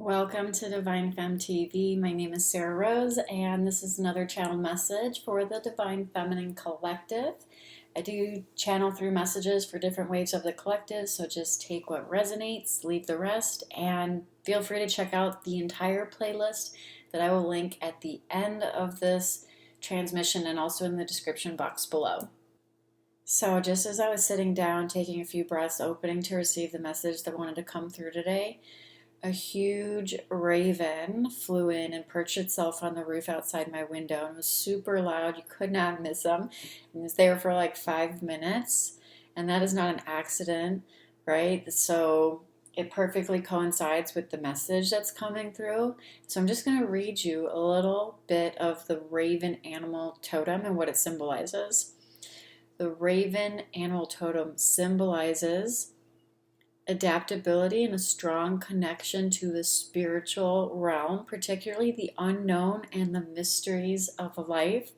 Welcome to Divine Femme TV. My name is Sarah Rose, and this is another channel message for the Divine Feminine Collective. I do channel through messages for different waves of the collective, so just take what resonates, leave the rest, and feel free to check out the entire playlist that I will link at the end of this transmission and also in the description box below. So just as I was sitting down, taking a few breaths, opening to receive the message that wanted to come through today, a huge raven flew in and perched itself on the roof outside my window and was super loud. You could not miss him. He was there for like 5 minutes, and that is not an accident, right? So it perfectly coincides with the message that's coming through. So I'm just going to read you a little bit of the raven animal totem and what it symbolizes. The raven animal totem symbolizes adaptability and a strong connection to the spiritual realm, particularly the unknown and the mysteries of life.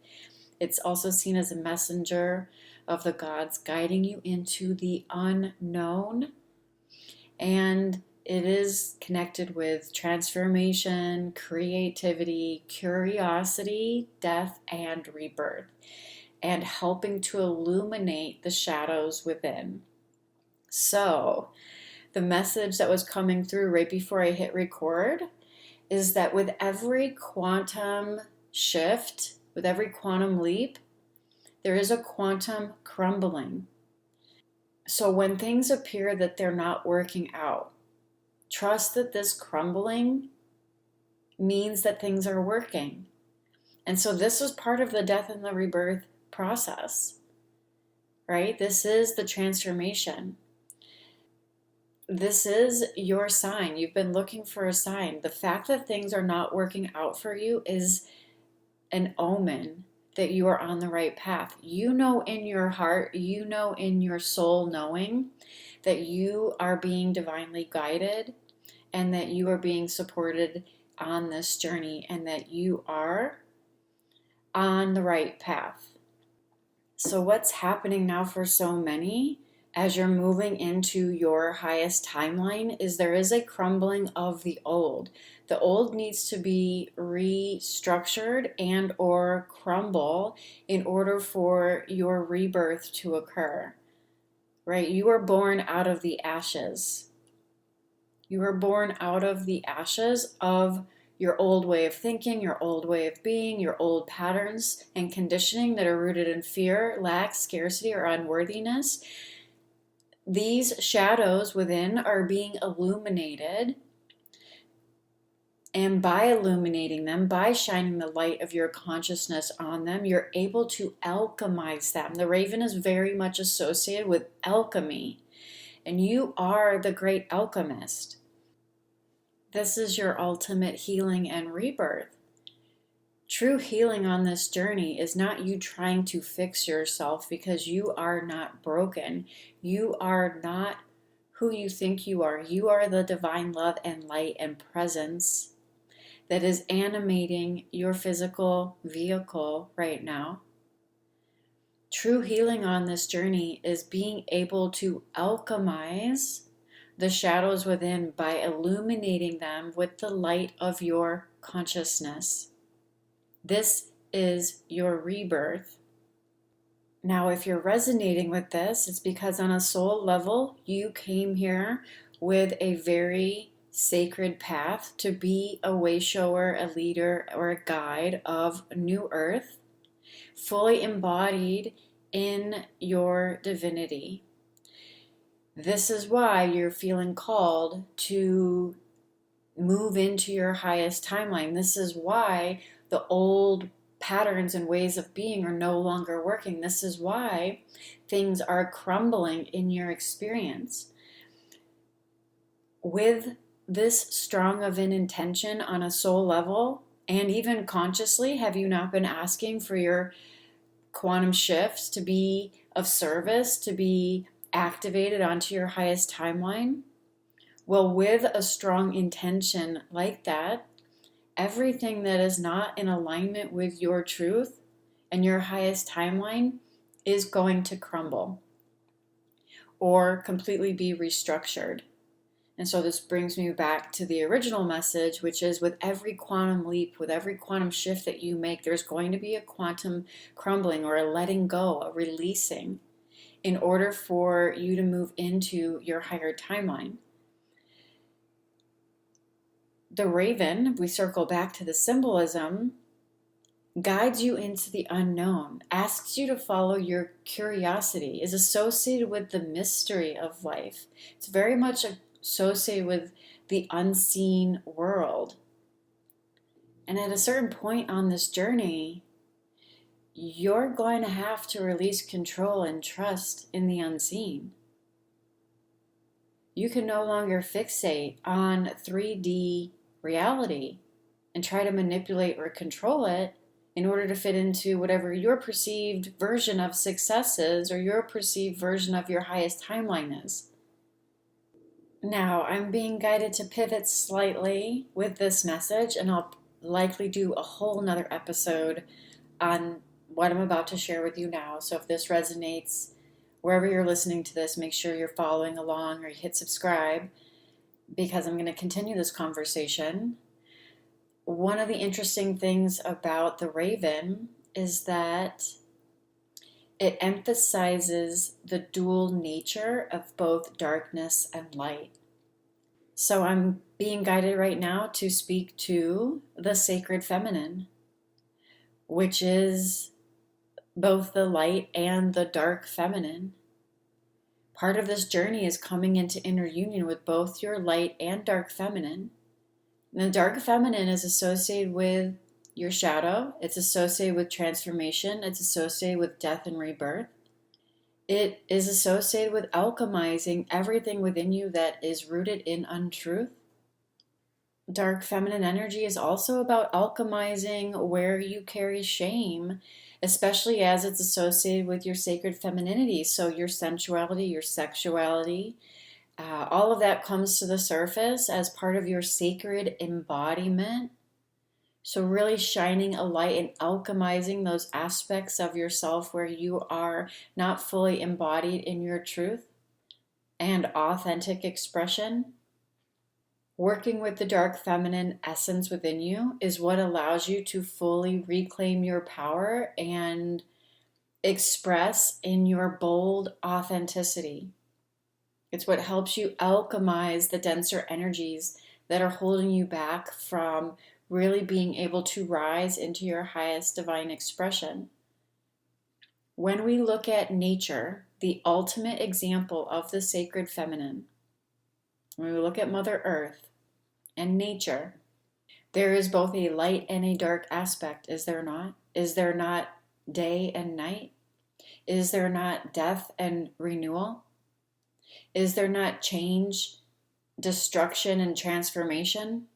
It's also seen as a messenger of the gods guiding you into the unknown. And it is connected with transformation, creativity, curiosity, death, and rebirth, and helping to illuminate the shadows within. So, the message that was coming through right before I hit record is that with every quantum shift, with every quantum leap, there is a quantum crumbling. So when things appear that they're not working out, trust that this crumbling means that things are working. And so this was part of the death and the rebirth process, right? This is the transformation. This is your sign. You've been looking for a sign. The fact that things are not working out for you is an omen that you are on the right path. You know in your heart, you know in your soul knowing that you are being divinely guided and that you are being supported on this journey and that you are on the right path. So what's happening now for so many as you're moving into your highest timeline is there is a crumbling of the old. The old needs to be restructured and or crumble in order for your rebirth to occur, right? You are born out of the ashes. You are born out of the ashes of your old way of thinking, your old way of being, your old patterns and conditioning that are rooted in fear, lack, scarcity, or unworthiness. These shadows within are being illuminated, and by illuminating them, by shining the light of your consciousness on them, you're able to alchemize them. The raven is very much associated with alchemy, and you are the great alchemist. This is your ultimate healing and rebirth. True healing on this journey is not you trying to fix yourself because you are not broken. You are not who you think you are. You are the divine love and light and presence that is animating your physical vehicle right now. True healing on this journey is being able to alchemize the shadows within by illuminating them with the light of your consciousness. This is your rebirth. Now, if you're resonating with this, it's because on a soul level, you came here with a very sacred path to be a way shower, a leader, or a guide of New Earth, fully embodied in your divinity. This is why you're feeling called to move into your highest timeline. This is why the old patterns and ways of being are no longer working. This is why things are crumbling in your experience. With this strong of an intention on a soul level, and even consciously, have you not been asking for your quantum shifts to be of service, to be activated onto your highest timeline? Well, with a strong intention like that, everything that is not in alignment with your truth and your highest timeline is going to crumble or completely be restructured. And so this brings me back to the original message, which is with every quantum leap, with every quantum shift that you make, there's going to be a quantum crumbling or a letting go, a releasing, in order for you to move into your higher timeline. The raven, if we circle back to the symbolism, guides you into the unknown, asks you to follow your curiosity, is associated with the mystery of life. It's very much associated with the unseen world. And at a certain point on this journey, you're going to have to release control and trust in the unseen. You can no longer fixate on 3D reality and try to manipulate or control it in order to fit into whatever your perceived version of success is or your perceived version of your highest timeline is. Now, I'm being guided to pivot slightly with this message, and I'll likely do a whole nother episode on what I'm about to share with you now. So if this resonates, wherever you're listening to this, make sure you're following along or you hit subscribe, because I'm going to continue this conversation. One of the interesting things about the raven is that it emphasizes the dual nature of both darkness and light. So I'm being guided right now to speak to the sacred feminine, which is both the light and the dark feminine. Part of this journey is coming into inner union with both your light and dark feminine. And the dark feminine is associated with your shadow. It's associated with transformation. It's associated with death and rebirth. It is associated with alchemizing everything within you that is rooted in untruth. Dark feminine energy is also about alchemizing where you carry shame, especially as it's associated with your sacred femininity. So your sensuality, your sexuality, all of that comes to the surface as part of your sacred embodiment. So really shining a light and alchemizing those aspects of yourself where you are not fully embodied in your truth and authentic expression. Working with the dark feminine essence within you is what allows you to fully reclaim your power and express in your bold authenticity. It's what helps you alchemize the denser energies that are holding you back from really being able to rise into your highest divine expression. When we look at nature, the ultimate example of the sacred feminine, when we look at Mother Earth and nature, there is both a light and a dark aspect, is there not? Is there not day and night? Is there not death and renewal? Is there not change, destruction, and transformation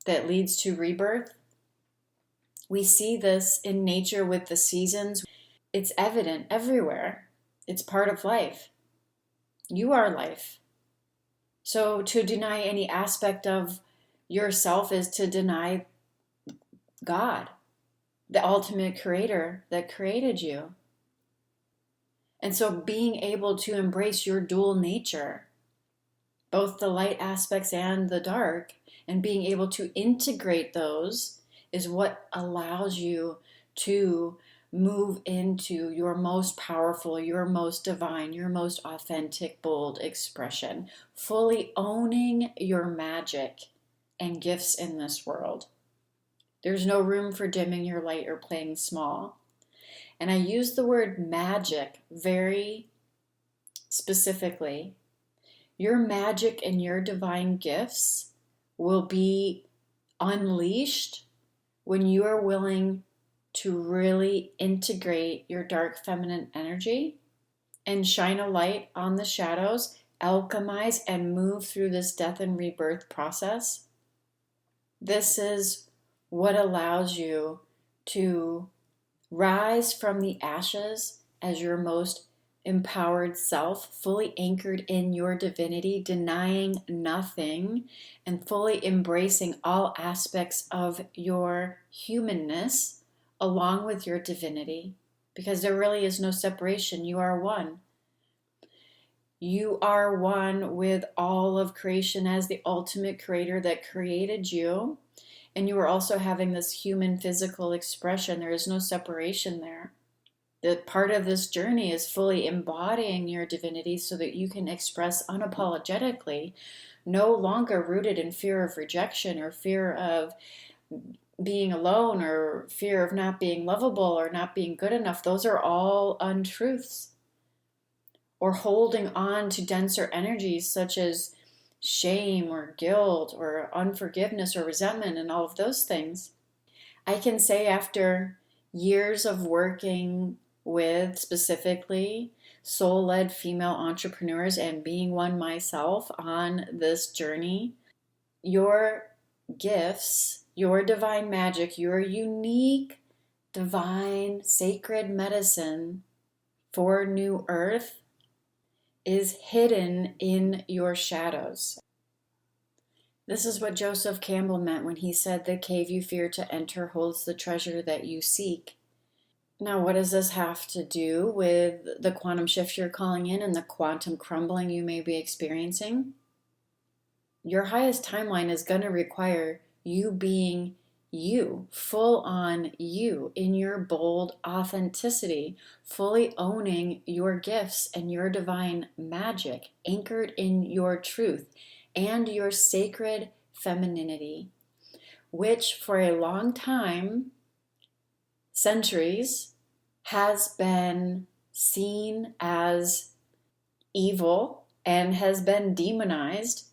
that leads to rebirth? We see this in nature with the seasons. It's evident everywhere. It's part of life. You are life. So to deny any aspect of yourself is to deny God, the ultimate creator that created you. And so being able to embrace your dual nature, both the light aspects and the dark, and being able to integrate those is what allows you to move into your most powerful, your most divine, your most authentic, bold expression, fully owning your magic and gifts in this world. There's no room for dimming your light or playing small. And I use the word magic very specifically. Your magic and your divine gifts will be unleashed when you are willing to really integrate your dark feminine energy and shine a light on the shadows, alchemize, and move through this death and rebirth process. This is what allows you to rise from the ashes as your most empowered self, fully anchored in your divinity, denying nothing, and fully embracing all aspects of your humanness along with your divinity, because there really is no separation. You are one. You are one with all of creation as the ultimate creator that created you. And you are also having this human physical expression. There is no separation there. The part of this journey is fully embodying your divinity so that you can express unapologetically, no longer rooted in fear of rejection or fear of being alone or fear of not being lovable or not being good enough. Those are all untruths. Or holding on to denser energies such as shame or guilt or unforgiveness or resentment and all of those things. I can say after years of working with specifically soul-led female entrepreneurs and being one myself on this journey, your gifts, your divine magic, your unique divine sacred medicine for New Earth is hidden in your shadows. This is what Joseph Campbell meant when he said, "The cave you fear to enter holds the treasure that you seek." Now, what does this have to do with the quantum shift you're calling in and the quantum crumbling you may be experiencing? Your highest timeline is going to require you being you, full on you, in your bold authenticity, fully owning your gifts and your divine magic, anchored in your truth and your sacred femininity, which for a long time, centuries, has been seen as evil and has been demonized,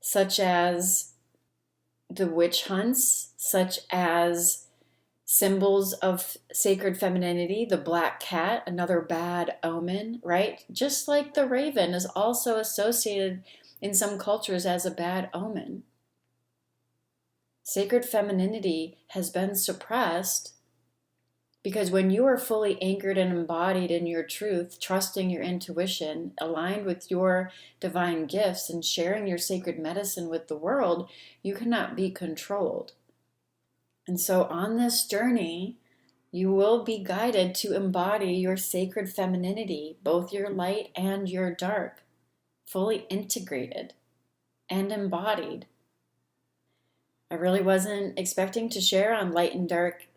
such as the witch hunts, such as symbols of sacred femininity, the black cat, another bad omen, right? Just like the raven is also associated in some cultures as a bad omen. Sacred femininity has been suppressed because when you are fully anchored and embodied in your truth, trusting your intuition, aligned with your divine gifts, and sharing your sacred medicine with the world, you cannot be controlled. And so on this journey, you will be guided to embody your sacred femininity, both your light and your dark, fully integrated and embodied. I really wasn't expecting to share on light and dark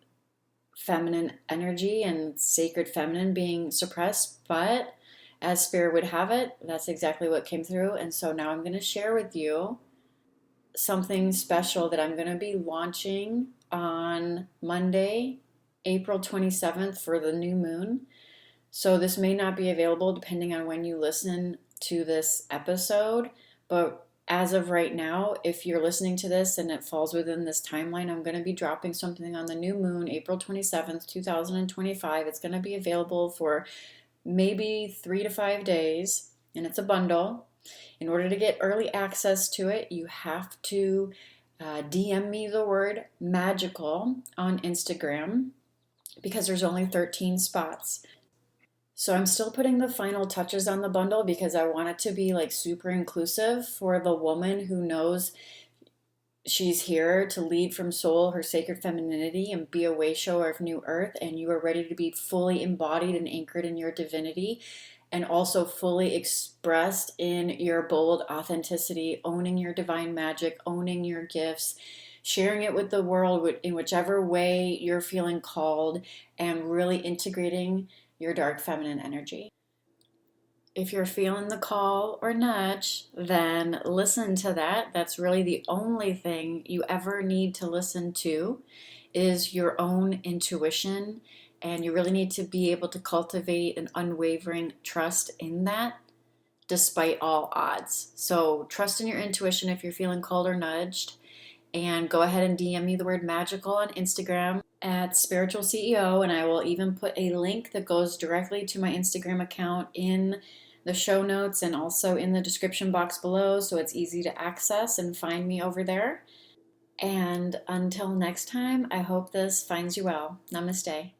feminine energy and sacred feminine being suppressed, but as spirit would have it, that's exactly what came through. And so now I'm going to share with you something special that I'm going to be launching on Monday, April 27th for the new moon. So this may not be available depending on when you listen to this episode, but as of right now, if you're listening to this and it falls within this timeline, I'm going to be dropping something on the new moon, April 27th, 2025. It's going to be available for maybe 3 to 5 days, and it's a bundle. In order to get early access to it, you have to DM me the word magical on Instagram because there's only 13 spots. So I'm still putting the final touches on the bundle because I want it to be like super inclusive for the woman who knows she's here to lead from soul, her sacred femininity, and be a way shower of New Earth. And you are ready to be fully embodied and anchored in your divinity and also fully expressed in your bold authenticity, owning your divine magic, owning your gifts, sharing it with the world in whichever way you're feeling called, and really integrating your dark feminine energy. If you're feeling the call or nudge, then listen to that. That's really the only thing you ever need to listen to is your own intuition. And you really need to be able to cultivate an unwavering trust in that despite all odds. So trust in your intuition if you're feeling called or nudged. And go ahead and DM me the word magical on Instagram at Spiritual CEO, and I will even put a link that goes directly to my Instagram account in the show notes and also in the description box below, so it's easy to access and find me over there. And until next time, I hope this finds you well. Namaste.